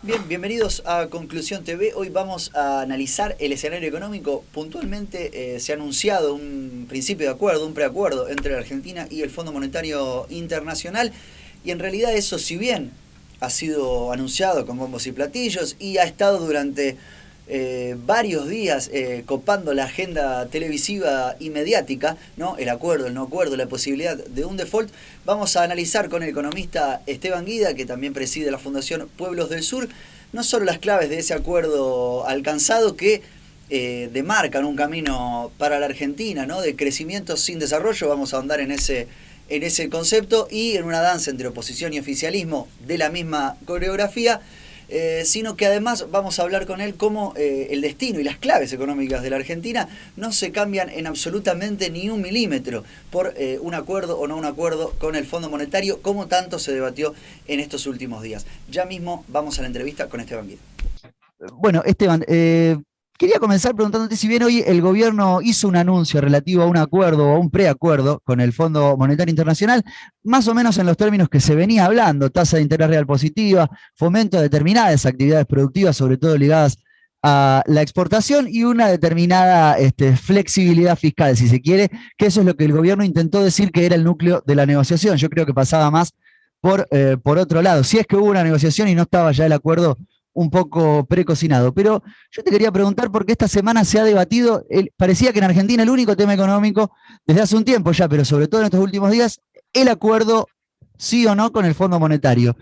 Bien, bienvenidos a Conclusión TV. Hoy vamos a analizar el escenario económico. Puntualmente se ha anunciado un principio de acuerdo, un preacuerdo entre la Argentina y el Fondo Monetario Internacional. Y en realidad eso, si bien ha sido anunciado con bombos y platillos y ha estado durante varios días copando la agenda televisiva y mediática, ¿no? El acuerdo, el no acuerdo, la posibilidad de un default, vamos a analizar con el economista Esteban Guida, que también preside la Fundación Pueblos del Sur, no solo las claves de ese acuerdo alcanzado que demarcan un camino para la Argentina, ¿no? De crecimiento sin desarrollo. Vamos a ahondar en ese concepto, y en una danza entre oposición y oficialismo de la misma coreografía, sino que además vamos a hablar con él cómo el destino y las claves económicas de la Argentina no se cambian en absolutamente ni un milímetro por un acuerdo o no un acuerdo con el Fondo Monetario, como tanto se debatió en estos últimos días. Ya mismo vamos a la entrevista con Esteban Guida. Bueno, Esteban, quería comenzar preguntándote si bien hoy el gobierno hizo un anuncio relativo a un acuerdo o a un preacuerdo con el Fondo Monetario Internacional, más o menos en los términos que se venía hablando: tasa de interés real positiva, fomento de determinadas actividades productivas, sobre todo ligadas a la exportación, y una determinada flexibilidad fiscal, si se quiere, que eso es lo que el gobierno intentó decir que era el núcleo de la negociación. Yo creo que pasaba más por otro lado, si es que hubo una negociación y no estaba ya el acuerdo un poco precocinado. Pero yo te quería preguntar, porque esta semana se ha debatido, parecía que en Argentina el único tema económico, desde hace un tiempo ya, pero sobre todo en estos últimos días, el acuerdo sí o no con el Fondo Monetario.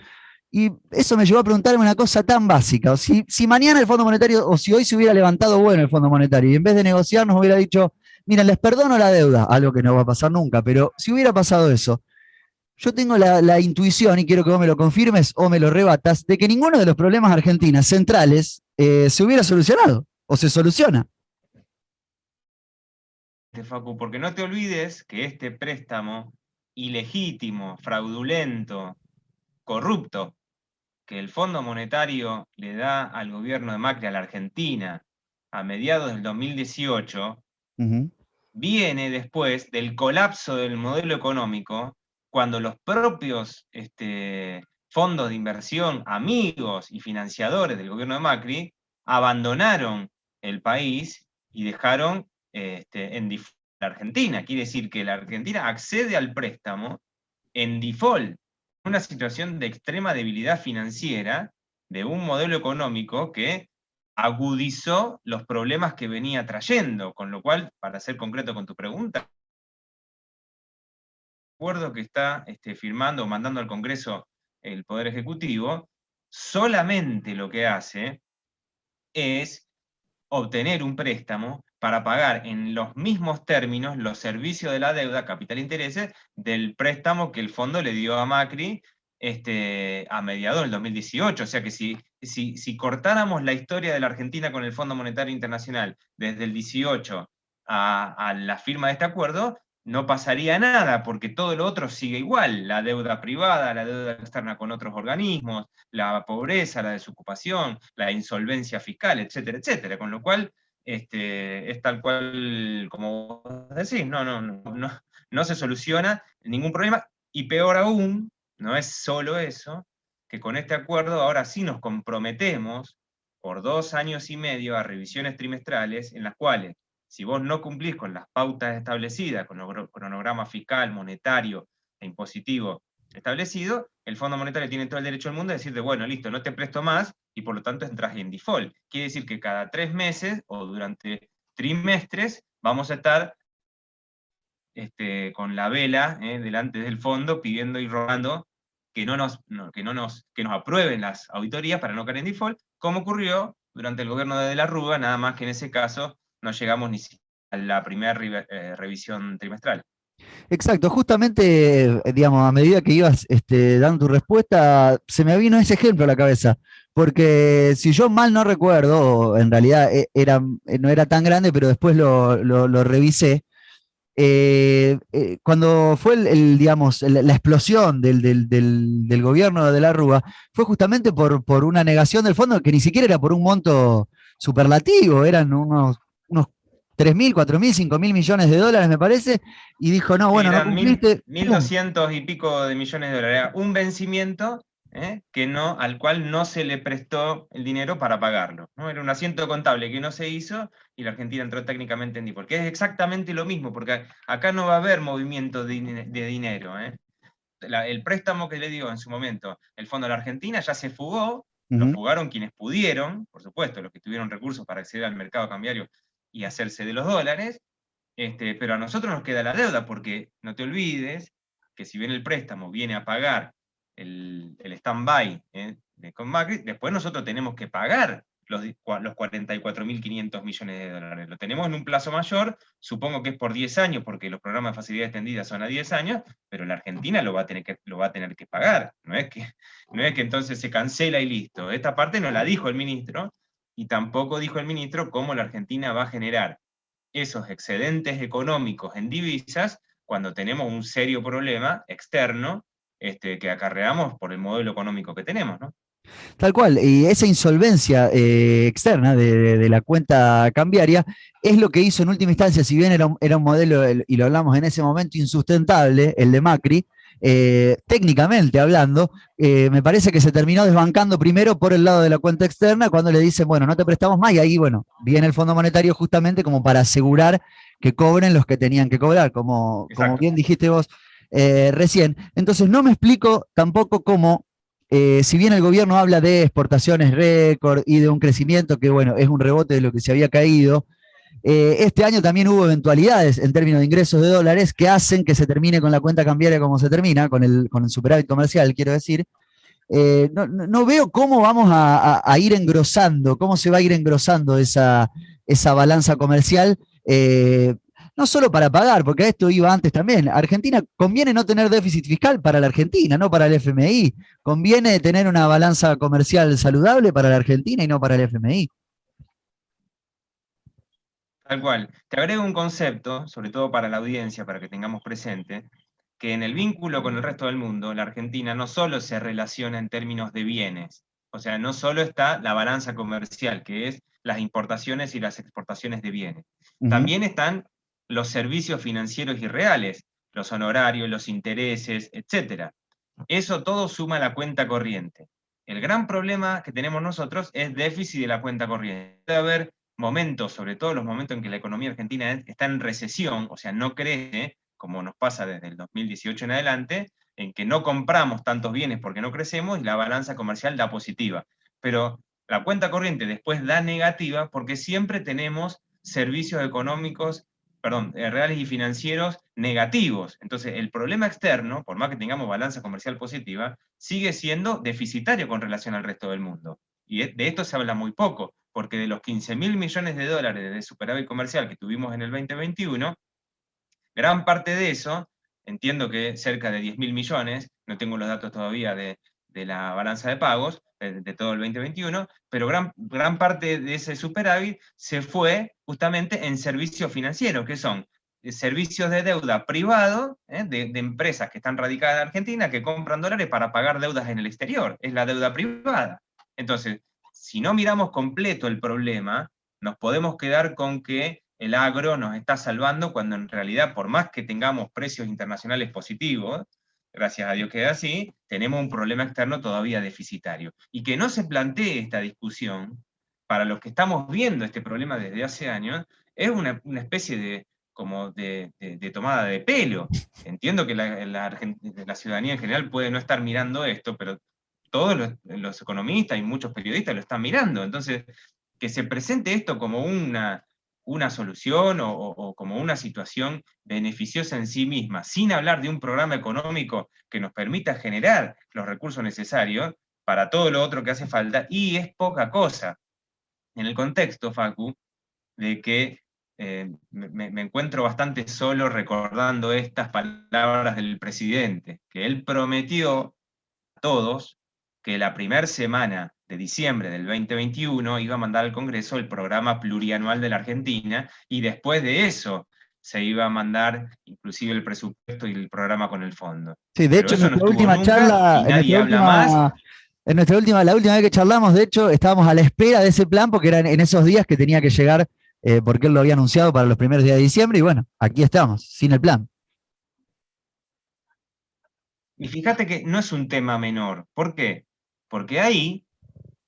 Y eso me llevó a preguntarme una cosa tan básica: si mañana el Fondo Monetario, o si hoy se hubiera levantado bueno el Fondo Monetario, y en vez de negociar nos hubiera dicho, miren, les perdono la deuda, algo que no va a pasar nunca, pero si hubiera pasado eso, yo tengo la intuición, y quiero que vos me lo confirmes o me lo rebatas, de que ninguno de los problemas argentinos centrales se hubiera solucionado o se soluciona. Facu, porque no te olvides que este préstamo ilegítimo, fraudulento, corrupto, que el Fondo Monetario le da al gobierno de Macri, a la Argentina, a mediados del 2018, Uh -huh. viene después del colapso del modelo económico, cuando los propios fondos de inversión, amigos y financiadores del gobierno de Macri, abandonaron el país y dejaron en default la Argentina. Quiere decir que la Argentina accede al préstamo en default, una situación de extrema debilidad financiera de un modelo económico que agudizó los problemas que venía trayendo, con lo cual, para ser concreto con tu pregunta, el acuerdo que está firmando o mandando al Congreso el Poder Ejecutivo, solamente lo que hace es obtener un préstamo para pagar en los mismos términos los servicios de la deuda, capital e intereses, del préstamo que el fondo le dio a Macri a mediados del 2018. O sea que si cortáramos la historia de la Argentina con el Fondo Monetario Internacional desde el 18 a la firma de este acuerdo, no pasaría nada, porque todo lo otro sigue igual: la deuda privada, la deuda externa con otros organismos, la pobreza, la desocupación, la insolvencia fiscal, etcétera, etcétera. Con lo cual, es tal cual como vos decís, no se soluciona ningún problema, y peor aún, no es solo eso, que con este acuerdo ahora sí nos comprometemos por 2 años y medio a revisiones trimestrales en las cuales, si vos no cumplís con las pautas establecidas, con el cronograma fiscal, monetario e impositivo establecido, el Fondo Monetario tiene todo el derecho del mundo de decirte, bueno, listo, no te presto más, y por lo tanto entras en default. Quiere decir que cada 3 meses o durante trimestres vamos a estar con la vela delante del fondo pidiendo y rogando que nos aprueben las auditorías para no caer en default, como ocurrió durante el gobierno de la Rúa, nada más que en ese caso no llegamos ni siquiera a la primera revisión trimestral. Exacto, justamente, digamos, a medida que ibas dando tu respuesta, se me vino ese ejemplo a la cabeza. Porque si yo mal no recuerdo, en realidad no era tan grande, pero después lo revisé. Cuando fue digamos, la explosión del gobierno de la Rúa, fue justamente por una negación del fondo, que ni siquiera era por un monto superlativo, eran unos 3.000, 4.000, 5.000 millones de dólares, me parece, y dijo, no, Sí, bueno, no eran cumpliste, mil ¡pum! doscientos y pico de millones de dólares. Era un vencimiento al cual no se le prestó el dinero para pagarlo, ¿no? Era un asiento contable que no se hizo y la Argentina entró técnicamente en default, que es exactamente lo mismo, porque acá no va a haber movimiento de dinero. El préstamo que le dio en su momento el Fondo de la Argentina ya se fugó, lo fugaron quienes pudieron, por supuesto, los que tuvieron recursos para acceder al mercado cambiario y hacerse de los dólares, pero a nosotros nos queda la deuda, porque no te olvides que si bien el préstamo viene a pagar el stand-by con Macri, después nosotros tenemos que pagar los 44.500 millones de dólares. Lo tenemos en un plazo mayor, supongo que es por 10 años, porque los programas de facilidad extendida son a 10 años, pero la Argentina lo va a tener que pagar. No es que entonces se cancela y listo. Esta parte no la dijo el ministro, y tampoco dijo el ministro cómo la Argentina va a generar esos excedentes económicos en divisas cuando tenemos un serio problema externo que acarreamos por el modelo económico que tenemos, ¿no? Tal cual, y esa insolvencia externa de la cuenta cambiaria es lo que hizo en última instancia, si bien era un modelo, y lo hablamos en ese momento, insustentable, el de Macri, técnicamente hablando, me parece que se terminó desbancando primero por el lado de la cuenta externa, cuando le dicen, bueno, no te prestamos más, y ahí, bueno, viene el Fondo Monetario justamente como para asegurar que cobren los que tenían que cobrar, como bien dijiste vos recién. Entonces no me explico tampoco cómo, si bien el gobierno habla de exportaciones récord y de un crecimiento que, bueno, es un rebote de lo que se había caído, este año también hubo eventualidades en términos de ingresos de dólares que hacen que se termine con la cuenta cambiaria como se termina, con el superávit comercial, quiero decir. No veo cómo vamos a ir engrosando, cómo se va a ir engrosando esa balanza comercial, no solo para pagar, porque a esto iba antes también. Argentina, conviene no tener déficit fiscal para la Argentina, no para el FMI. Conviene tener una balanza comercial saludable para la Argentina y no para el FMI. Tal cual. Te agrego un concepto, sobre todo para la audiencia, para que tengamos presente, que en el vínculo con el resto del mundo, la Argentina no solo se relaciona en términos de bienes, o sea, no solo está la balanza comercial, que es las importaciones y las exportaciones de bienes. También están los servicios financieros y reales, los honorarios, los intereses, etc. Eso todo suma a la cuenta corriente. El gran problema que tenemos nosotros es déficit de la cuenta corriente. Puede haber momentos, sobre todo los momentos en que la economía argentina está en recesión, o sea, no crece, como nos pasa desde el 2018 en adelante, en que no compramos tantos bienes porque no crecemos y la balanza comercial da positiva. Pero la cuenta corriente después da negativa porque siempre tenemos servicios económicos, reales y financieros negativos. Entonces, el problema externo, por más que tengamos balanza comercial positiva, sigue siendo deficitario con relación al resto del mundo. Y de esto se habla muy poco, porque de los 15.000 millones de dólares de superávit comercial que tuvimos en el 2021, gran parte de eso, entiendo que cerca de 10.000 millones, no tengo los datos todavía de la balanza de pagos, de todo el 2021, pero gran parte de ese superávit se fue justamente en servicios financieros, que son servicios de deuda privado, de empresas que están radicadas en Argentina, que compran dólares para pagar deudas en el exterior, es la deuda privada. Entonces, si no miramos completo el problema, nos podemos quedar con que el agro nos está salvando, cuando en realidad, por más que tengamos precios internacionales positivos, gracias a Dios que es así, tenemos un problema externo todavía deficitario. Y que no se plantee esta discusión, para los que estamos viendo este problema desde hace años, es una especie de tomada de pelo. Entiendo que la ciudadanía en general puede no estar mirando esto, pero todos los economistas y muchos periodistas lo están mirando. Entonces, que se presente esto como una solución o como una situación beneficiosa en sí misma, sin hablar de un programa económico que nos permita generar los recursos necesarios para todo lo otro que hace falta, y es poca cosa. En el contexto, Facu, de que me encuentro bastante solo recordando estas palabras del presidente, que él prometió a todos que la primera semana de diciembre del 2021 iba a mandar al Congreso el programa plurianual de la Argentina, y después de eso se iba a mandar inclusive el presupuesto y el programa con el fondo. Sí, de hecho, en nuestra última charla, la última vez que charlamos, de hecho, estábamos a la espera de ese plan, porque eran en esos días que tenía que llegar, porque él lo había anunciado para los primeros días de diciembre, y bueno, aquí estamos, sin el plan. Y fíjate que no es un tema menor. ¿Por qué? Porque ahí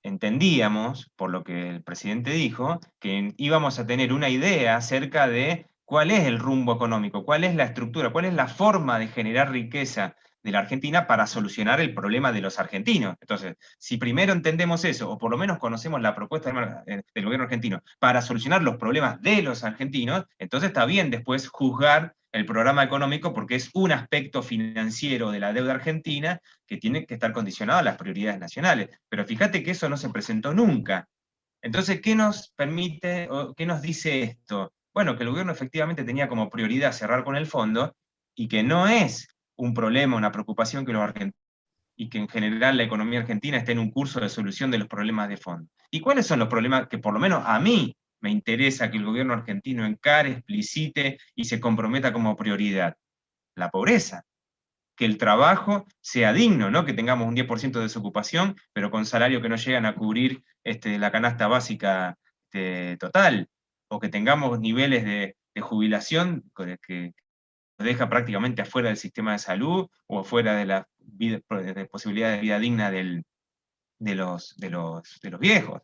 entendíamos, por lo que el presidente dijo, que íbamos a tener una idea acerca de cuál es el rumbo económico, cuál es la estructura, cuál es la forma de generar riqueza de la Argentina para solucionar el problema de los argentinos. Entonces, si primero entendemos eso, o por lo menos conocemos la propuesta del gobierno argentino para solucionar los problemas de los argentinos, entonces está bien después juzgar el programa económico porque es un aspecto financiero de la deuda argentina que tiene que estar condicionado a las prioridades nacionales. Pero fíjate que eso no se presentó nunca. Entonces, ¿qué nos permite o qué nos dice esto? Bueno, que el gobierno efectivamente tenía como prioridad cerrar con el fondo y que no es un problema, una preocupación que los argentinos y que en general la economía argentina esté en un curso de solución de los problemas de fondo. ¿Y cuáles son los problemas que por lo menos a mí me interesa que el gobierno argentino encare, explicite y se comprometa como prioridad? La pobreza, que el trabajo sea digno, ¿no? Que tengamos un 10% de desocupación, pero con salario que no llegan a cubrir la canasta básica total, o que tengamos niveles de jubilación que nos deja prácticamente afuera del sistema de salud o afuera de la de posibilidad de vida digna de los viejos.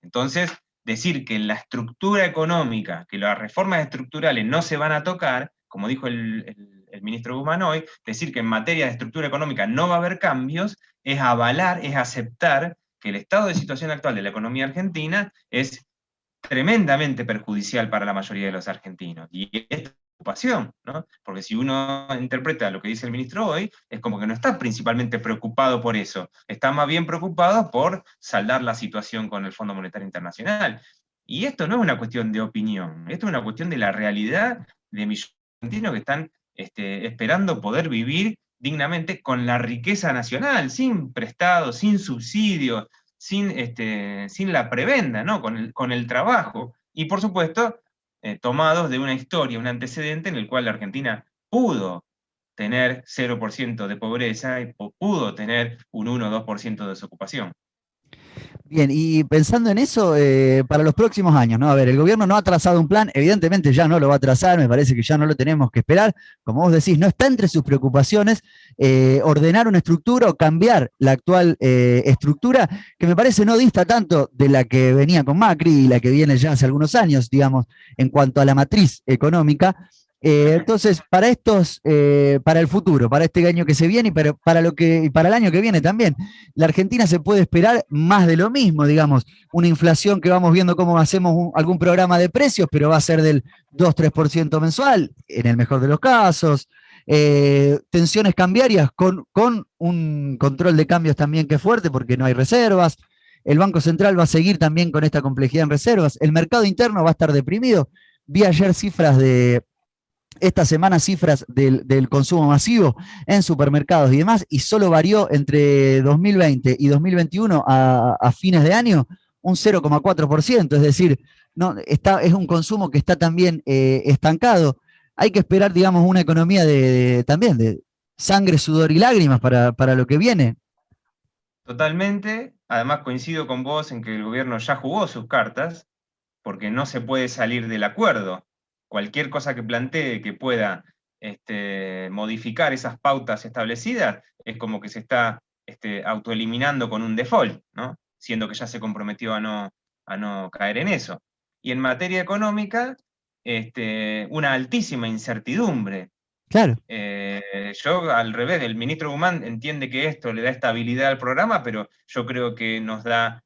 Entonces, decir que la estructura económica, que las reformas estructurales no se van a tocar, como dijo el ministro Guzmán hoy, decir que en materia de estructura económica no va a haber cambios, es avalar, es aceptar que el estado de situación actual de la economía argentina es tremendamente perjudicial para la mayoría de los argentinos. Y es preocupación, ¿no? Porque si uno interpreta lo que dice el ministro hoy, es como que no está principalmente preocupado por eso, está más bien preocupado por saldar la situación con el Fondo Monetario Internacional. Y esto no es una cuestión de opinión, esto es una cuestión de la realidad de millones de argentinos que están esperando poder vivir dignamente con la riqueza nacional, sin prestados, sin subsidios, sin la prebenda, ¿no? Con el trabajo. Y por supuesto, tomados de una historia, un antecedente en el cual la Argentina pudo tener 0% de pobreza y pudo tener un 1 o 2% de desocupación. Bien, y pensando en eso, para los próximos años, ¿no? A ver, el gobierno no ha trazado un plan, evidentemente ya no lo va a trazar, me parece que ya no lo tenemos que esperar. Como vos decís, no está entre sus preocupaciones ordenar una estructura o cambiar la actual estructura, que me parece no dista tanto de la que venía con Macri y la que viene ya hace algunos años, digamos, en cuanto a la matriz económica. Entonces, para el futuro, para este año que se viene y para el año que viene también, la Argentina se puede esperar más de lo mismo, digamos, una inflación que vamos viendo cómo hacemos algún programa de precios, pero va a ser del 2-3% mensual, en el mejor de los casos. Tensiones cambiarias con un control de cambios también que es fuerte porque no hay reservas. El Banco Central va a seguir también con esta complejidad en reservas. El mercado interno va a estar deprimido. Vi ayer esta semana cifras del consumo masivo en supermercados y demás, y solo varió entre 2020 y 2021 a fines de año un 0,4%, es decir, no, es un consumo que está también estancado. Hay que esperar, digamos, una economía también de sangre, sudor y lágrimas para lo que viene. Totalmente, además coincido con vos en que el gobierno ya jugó sus cartas, porque no se puede salir del acuerdo. Cualquier cosa que plantee que pueda modificar esas pautas establecidas es como que se está autoeliminando con un default, ¿no? Siendo que ya se comprometió a no caer en eso. Y en materia económica, una altísima incertidumbre. Claro. Yo, al revés, el ministro Guzmán entiende que esto le da estabilidad al programa, pero yo creo que nos da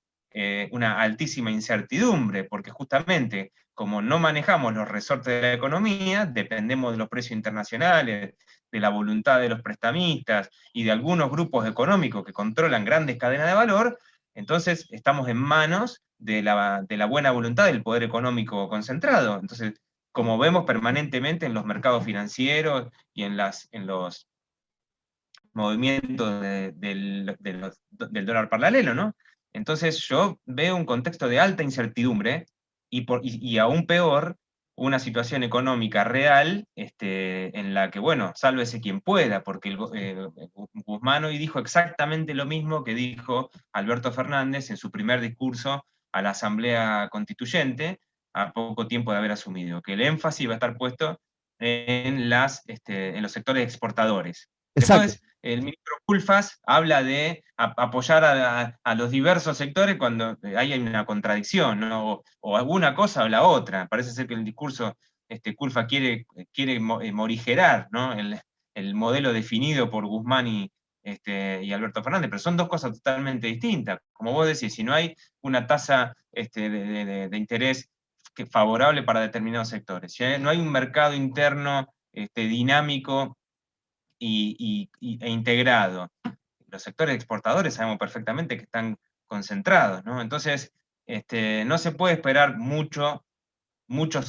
una altísima incertidumbre, porque justamente como no manejamos los resortes de la economía, dependemos de los precios internacionales, de la voluntad de los prestamistas y de algunos grupos económicos que controlan grandes cadenas de valor, entonces estamos en manos de la buena voluntad del poder económico concentrado. Entonces, como vemos permanentemente en los mercados financieros y en los movimientos del dólar paralelo, ¿no? Entonces yo veo un contexto de alta incertidumbre y aún peor, una situación económica real en la que, bueno, sálvese quien pueda, porque Guzmán hoy dijo exactamente lo mismo que dijo Alberto Fernández en su primer discurso a la Asamblea Constituyente, a poco tiempo de haber asumido, que el énfasis va a estar puesto en los sectores exportadores. Exacto. Después, el ministro Culfas habla de apoyar a los diversos sectores cuando hay una contradicción, ¿no? O alguna cosa o la otra. Parece ser que el discurso, Culfas quiere morigerar, ¿no? El modelo definido por Guzmán y Alberto Fernández, pero son dos cosas totalmente distintas. Como vos decís, si no hay una tasa de interés favorable para determinados sectores, si no hay un mercado interno dinámico e integrado, los sectores exportadores sabemos perfectamente que están concentrados, ¿no? Entonces, no se puede esperar muchos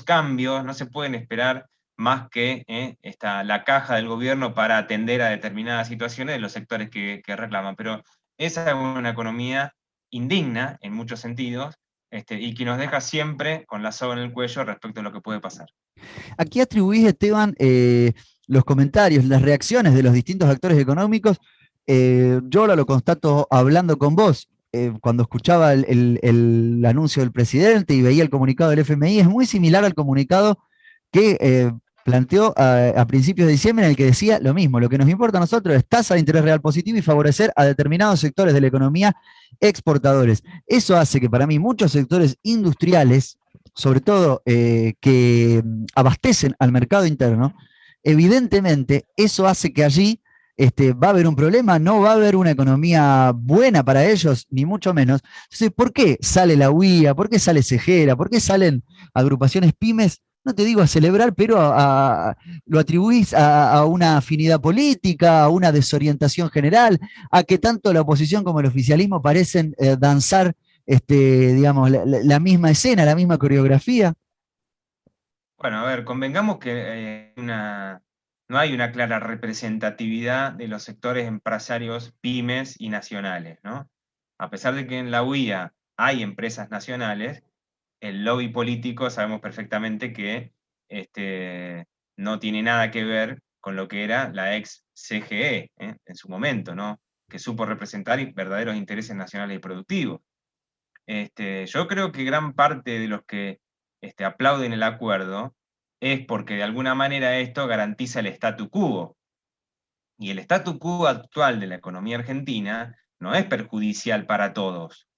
cambios, no se pueden esperar más que la caja del gobierno para atender a determinadas situaciones de los sectores que reclaman. Pero esa es una economía indigna en muchos sentidos, y que nos deja siempre con la soga en el cuello respecto a lo que puede pasar. Aquí atribuís, Esteban, los comentarios, las reacciones de los distintos actores económicos. Yo ahora lo constato hablando con vos. Cuando escuchaba el anuncio del presidente y veía el comunicado del FMI, es muy similar al comunicado que planteó a principios de diciembre, en el que decía lo mismo: lo que nos importa a nosotros es tasa de interés real positivo y favorecer a determinados sectores de la economía exportadores. Eso hace que para mí muchos sectores industriales, sobre todo que abastecen al mercado interno, evidentemente eso hace que allí va a haber un problema, no va a haber una economía buena para ellos, ni mucho menos. Entonces, ¿por qué sale la UIA? ¿Por qué sale Segera? ¿Por qué salen agrupaciones pymes? No te digo a celebrar, pero lo atribuís a una afinidad política, a una desorientación general, a que tanto la oposición como el oficialismo parecen danzar, digamos, la misma escena, la misma coreografía. Bueno, a ver, convengamos que no hay una clara representatividad de los sectores empresarios pymes y nacionales, ¿no? A pesar de que en la UIA hay empresas nacionales, el lobby político sabemos perfectamente que no tiene nada que ver con lo que era la ex CGE, en su momento, ¿no? Que supo representar verdaderos intereses nacionales y productivos. Yo creo que gran parte de los que aplauden el acuerdo es porque de alguna manera esto garantiza el statu quo. Y el statu quo actual de la economía argentina no es perjudicial para todos.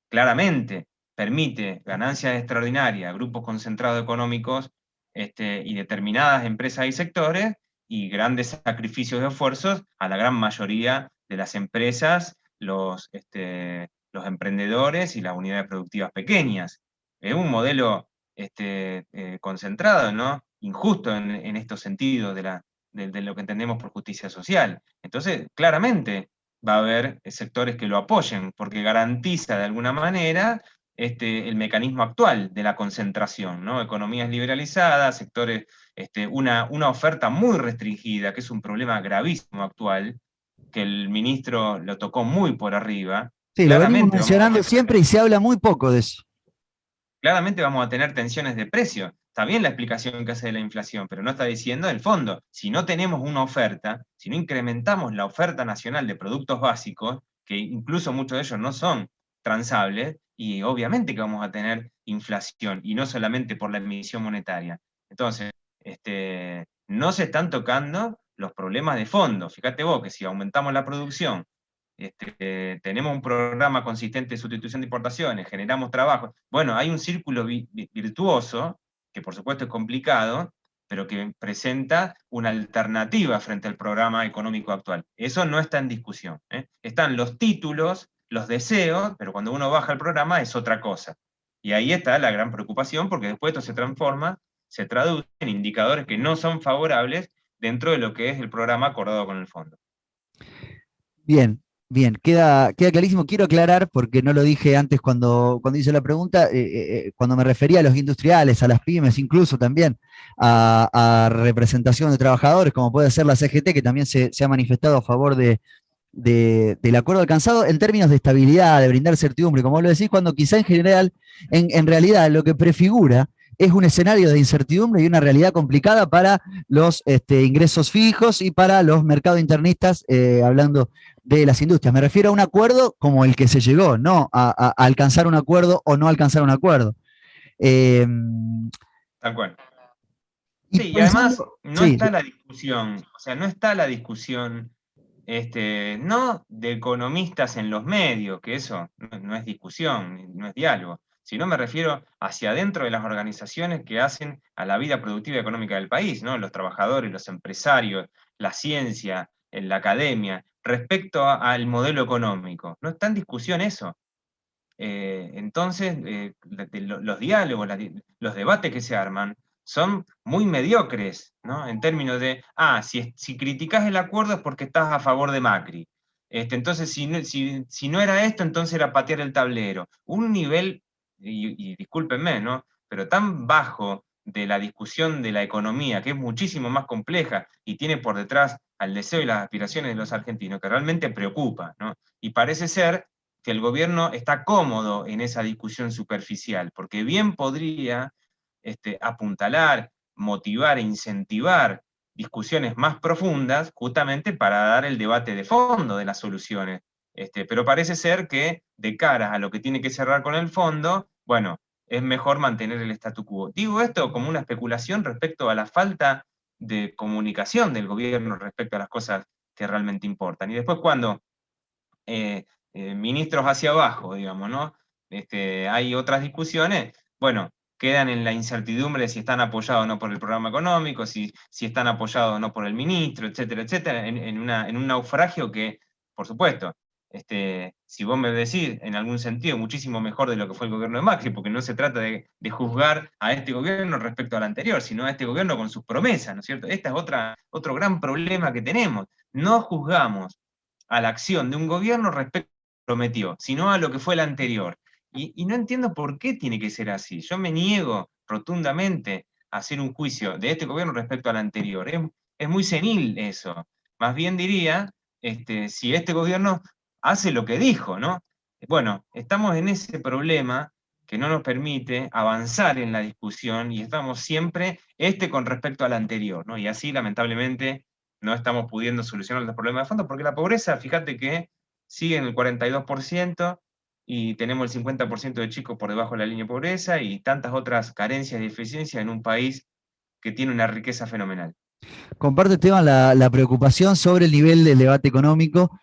Claramente permite ganancias extraordinarias a grupos concentrados económicos y determinadas empresas y sectores, y grandes sacrificios de esfuerzos a la gran mayoría de las empresas, los emprendedores y las unidades productivas pequeñas. Es un modelo concentrado, ¿no? Injusto en estos sentidos de lo que entendemos por justicia social. Entonces, claramente va a haber sectores que lo apoyen, porque garantiza de alguna manera el mecanismo actual de la concentración, ¿no? Economías liberalizadas, sectores, una oferta muy restringida, que es un problema gravísimo actual, que el ministro lo tocó muy por arriba. Sí, lo venimos mencionando siempre y se habla muy poco de eso. Claramente vamos a tener tensiones de precio. Está bien la explicación que hace de la inflación, pero no está diciendo, en el fondo, si no tenemos una oferta, si no incrementamos la oferta nacional de productos básicos, que incluso muchos de ellos no son transables, y obviamente que vamos a tener inflación, y no solamente por la emisión monetaria. Entonces, no se están tocando los problemas de fondo. Fíjate vos que si aumentamos la producción, tenemos un programa consistente de sustitución de importaciones, generamos trabajo. Bueno, hay un círculo virtuoso, que por supuesto es complicado, pero que presenta una alternativa frente al programa económico actual. Eso no está en discusión. Están los títulos, los deseos, pero cuando uno baja el programa es otra cosa. Y ahí está la gran preocupación, porque después esto se traduce en indicadores que no son favorables dentro de lo que es el programa acordado con el fondo. Bien, bien, queda clarísimo. Quiero aclarar, porque no lo dije antes cuando hice la pregunta, cuando me refería a los industriales, a las pymes, incluso también a representación de trabajadores, como puede ser la CGT, que también se ha manifestado a favor del acuerdo alcanzado en términos de estabilidad, de brindar certidumbre, como lo decís, cuando quizá en general, en realidad, lo que prefigura es un escenario de incertidumbre y una realidad complicada para los ingresos fijos y para los mercados internistas, hablando de las industrias. Me refiero a un acuerdo como el que se llegó, no a alcanzar un acuerdo o no alcanzar un acuerdo. Tal cual. Y sí, y además pensando, no sí, está la discusión, o sea, no está la discusión no de economistas en los medios, que eso no es discusión, no es diálogo, sino me refiero hacia adentro de las organizaciones que hacen a la vida productiva y económica del país, ¿no? Los trabajadores, los empresarios, la ciencia, la academia, respecto al modelo económico. No está en discusión eso. Entonces, los diálogos, los debates que se arman son muy mediocres, ¿no? En términos de, si criticás el acuerdo es porque estás a favor de Macri. Entonces, si no era esto, entonces era patear el tablero. Un nivel, y discúlpenme, ¿no? Pero tan bajo de la discusión de la economía, que es muchísimo más compleja y tiene por detrás al deseo y las aspiraciones de los argentinos, que realmente preocupa, ¿no? Y parece ser que el gobierno está cómodo en esa discusión superficial, porque bien podría apuntalar, motivar e incentivar discusiones más profundas justamente para dar el debate de fondo de las soluciones. Pero parece ser que de cara a lo que tiene que cerrar con el fondo, bueno, es mejor mantener el statu quo. Digo esto como una especulación respecto a la falta de comunicación del gobierno respecto a las cosas que realmente importan. Y después cuando ministros hacia abajo, digamos, ¿no? Hay otras discusiones, bueno, quedan en la incertidumbre de si están apoyados o no por el programa económico, si están apoyados o no por el ministro, etcétera, etcétera, en un naufragio que, por supuesto, si vos me decís, en algún sentido, muchísimo mejor de lo que fue el gobierno de Macri, porque no se trata de juzgar a este gobierno respecto al anterior, sino a este gobierno con sus promesas, ¿no es cierto? Este es otro gran problema que tenemos. No juzgamos a la acción de un gobierno respecto a lo que prometió, sino a lo que fue el anterior. Y no entiendo por qué tiene que ser así. Yo me niego rotundamente a hacer un juicio de este gobierno respecto al anterior. Es muy senil eso. Más bien diría, si este gobierno hace lo que dijo, ¿no? Bueno, estamos en ese problema que no nos permite avanzar en la discusión y estamos siempre con respecto al anterior, ¿no? Y así, lamentablemente, no estamos pudiendo solucionar los problemas de fondo, porque la pobreza, fíjate que sigue en el 42% y tenemos el 50% de chicos por debajo de la línea de pobreza y tantas otras carencias y deficiencias en un país que tiene una riqueza fenomenal. Comparto, Esteban, la preocupación sobre el nivel del debate económico,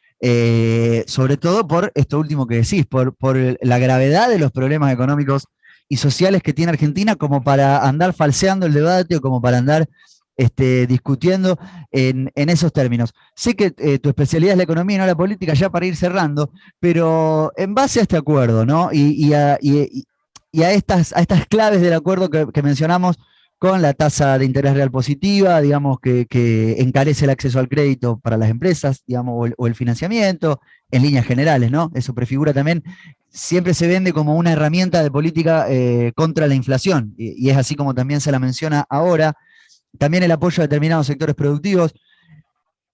sobre todo por esto último que decís, por la gravedad de los problemas económicos y sociales que tiene Argentina, como para andar falseando el debate o como para andar discutiendo en esos términos. Sé que tu especialidad es la economía y no la política, ya para ir cerrando, pero en base a este acuerdo, ¿no? Y a estas claves del acuerdo que mencionamos, con la tasa de interés real positiva, digamos, que encarece el acceso al crédito para las empresas, digamos, o el financiamiento, en líneas generales, ¿no? Eso prefigura también, siempre se vende como una herramienta de política contra la inflación, y es así como también se la menciona ahora. También el apoyo a determinados sectores productivos.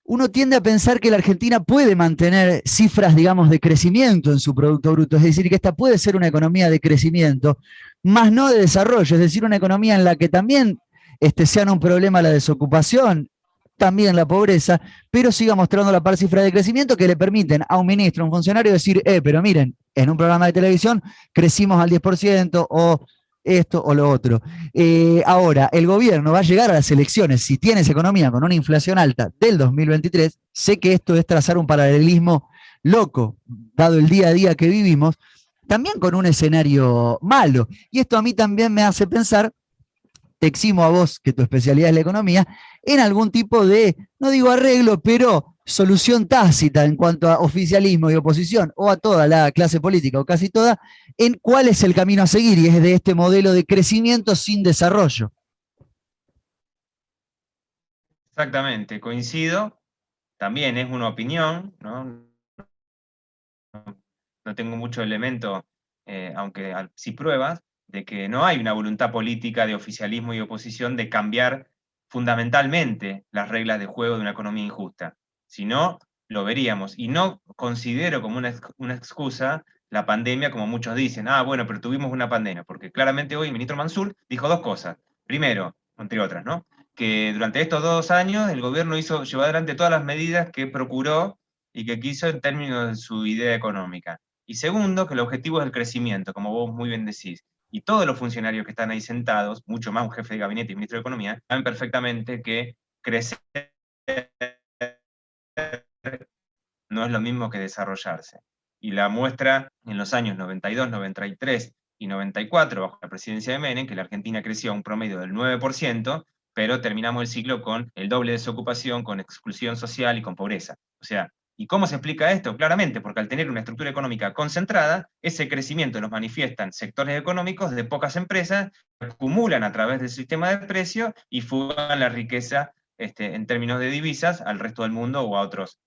Uno tiende a pensar que la Argentina puede mantener cifras, digamos, de crecimiento en su Producto Bruto, es decir, que esta puede ser una economía de crecimiento, más no de desarrollo, es decir, una economía en la que también sean un problema la desocupación, también la pobreza, pero siga mostrando la par cifra de crecimiento que le permiten a un ministro, a un funcionario decir, pero miren, en un programa de televisión crecimos al 10% o esto o lo otro. Ahora, el gobierno va a llegar a las elecciones, si tienes economía con una inflación alta del 2023, sé que esto es trazar un paralelismo loco, dado el día a día que vivimos, también con un escenario malo. Y esto a mí también me hace pensar, te eximo a vos, que tu especialidad es la economía, en algún tipo de, no digo arreglo, pero solución tácita en cuanto a oficialismo y oposición, o a toda la clase política, o casi toda, en cuál es el camino a seguir, y es de este modelo de crecimiento sin desarrollo. Exactamente, coincido. También es una opinión, ¿no? No tengo mucho elemento, aunque sí pruebas, de que no hay una voluntad política de oficialismo y oposición de cambiar fundamentalmente las reglas de juego de una economía injusta. Si no, lo veríamos. Y no considero como una excusa la pandemia, como muchos dicen, bueno, pero tuvimos una pandemia, porque claramente hoy el ministro Mansur dijo dos cosas. Primero, entre otras, ¿no? Que durante estos 2 años el gobierno llevó adelante todas las medidas que procuró y que quiso en términos de su idea económica. Y segundo, que el objetivo es el crecimiento, como vos muy bien decís. Y todos los funcionarios que están ahí sentados, mucho más un jefe de gabinete y ministro de Economía, saben perfectamente que crecer no es lo mismo que desarrollarse. Y la muestra en los años 92, 93 y 94, bajo la presidencia de Menem, que la Argentina creció a un promedio del 9%, pero terminamos el ciclo con el doble de desocupación, con exclusión social y con pobreza. O sea, ¿y cómo se explica esto? Claramente, porque al tener una estructura económica concentrada, ese crecimiento lo manifiestan sectores económicos de pocas empresas que acumulan a través del sistema de precios y fugan la riqueza en términos de divisas al resto del mundo o a otros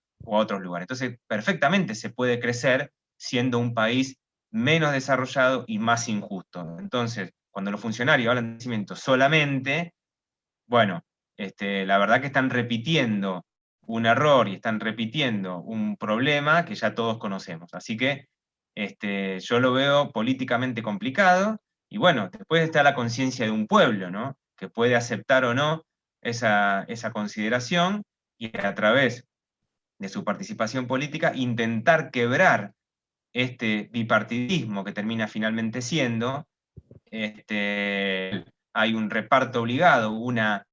lugares. Entonces, perfectamente se puede crecer siendo un país menos desarrollado y más injusto. Entonces, cuando los funcionarios hablan de crecimiento solamente, bueno, la verdad que están repitiendo un error y están repitiendo un problema que ya todos conocemos. Así que yo lo veo políticamente complicado, y bueno, después está la conciencia de un pueblo, ¿no? Que puede aceptar o no esa consideración, y a través de su participación política intentar quebrar este bipartidismo que termina finalmente siendo. Hay un reparto obligado, una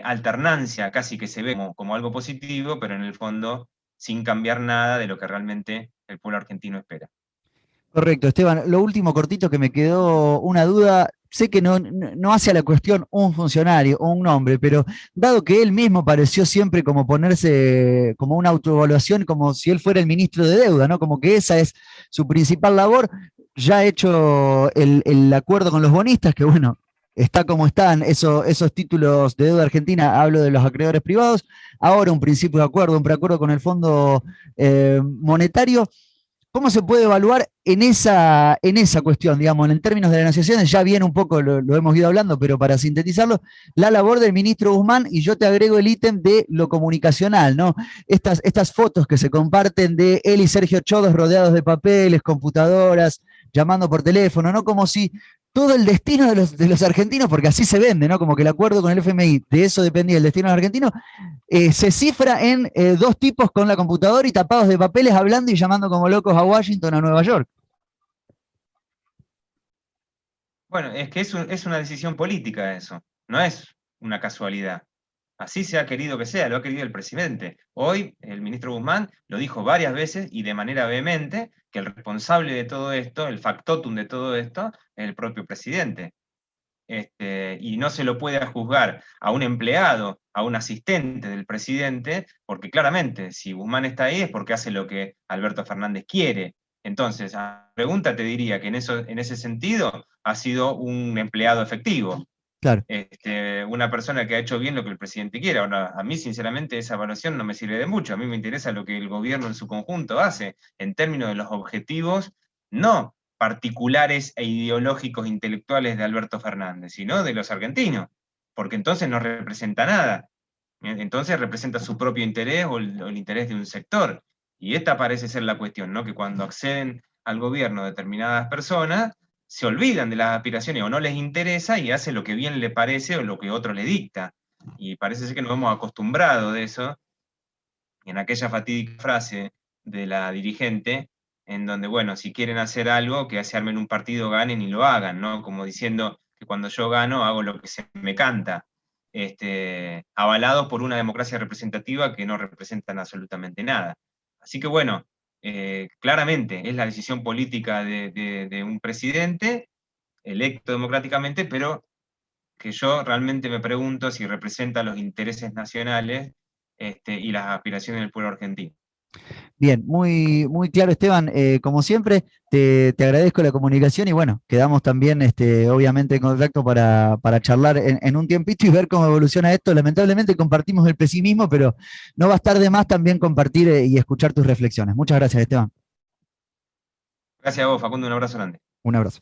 alternancia casi que se ve como algo positivo, pero en el fondo sin cambiar nada de lo que realmente el pueblo argentino espera. Correcto, Esteban. Lo último cortito que me quedó una duda. Sé que no hace a la cuestión un funcionario o un nombre, pero dado que él mismo pareció siempre como ponerse como una autoevaluación, como si él fuera el ministro de deuda, ¿no? Como que esa es su principal labor, ya ha hecho el acuerdo con los bonistas, que bueno, está como están esos títulos de deuda argentina, hablo de los acreedores privados, ahora un principio de acuerdo, un preacuerdo con el Fondo Monetario. ¿Cómo se puede evaluar en esa cuestión, digamos, en términos de las negociaciones? Ya viene un poco, lo hemos ido hablando, pero para sintetizarlo, la labor del ministro Guzmán, y yo te agrego el ítem de lo comunicacional, ¿no? Estas fotos que se comparten de él y Sergio Chodos rodeados de papeles, computadoras, llamando por teléfono, ¿no? Como si todo el destino de los argentinos, porque así se vende, ¿no? Como que el acuerdo con el FMI, de eso dependía el destino de los argentinos, se cifra en dos tipos con la computadora y tapados de papeles hablando y llamando como locos a Washington, a Nueva York. Bueno, es que es una decisión política eso, no es una casualidad. Así se ha querido que sea, lo ha querido el presidente. Hoy el ministro Guzmán lo dijo varias veces y de manera vehemente que el responsable de todo esto, el factotum de todo esto, es el propio presidente. Y no se lo puede juzgar a un empleado, a un asistente del presidente, porque claramente si Guzmán está ahí es porque hace lo que Alberto Fernández quiere. Entonces, a la pregunta te diría que en ese sentido ha sido un empleado efectivo. Claro. Una persona que ha hecho bien lo que el presidente quiere. Ahora, a mí sinceramente esa evaluación no me sirve de mucho. A mí me interesa lo que el gobierno en su conjunto hace, en términos de los objetivos, no particulares e ideológicos intelectuales de Alberto Fernández, sino de los argentinos, porque entonces no representa nada. Entonces representa su propio interés o el interés de un sector. Y esta parece ser la cuestión, ¿no? Que cuando acceden al gobierno determinadas personas, se olvidan de las aspiraciones o no les interesa y hacen lo que bien le parece o lo que otro le dicta. Y parece ser que nos hemos acostumbrado de eso, en aquella fatídica frase de la dirigente, en donde, bueno, si quieren hacer algo, que se armen un partido, ganen y lo hagan, ¿no? Como diciendo que cuando yo gano hago lo que se me canta, avalados por una democracia representativa que no representan absolutamente nada. Así que bueno, claramente es la decisión política de un presidente electo democráticamente, pero que yo realmente me pregunto si representa los intereses nacionales y las aspiraciones del pueblo argentino. Bien, muy, muy claro, Esteban. Como siempre, te agradezco la comunicación y bueno, quedamos también obviamente en contacto para charlar en un tiempito y ver cómo evoluciona esto. Lamentablemente compartimos el pesimismo, pero no va a estar de más también compartir y escuchar tus reflexiones. Muchas gracias, Esteban. Gracias a vos, Facundo, un abrazo grande. Un abrazo.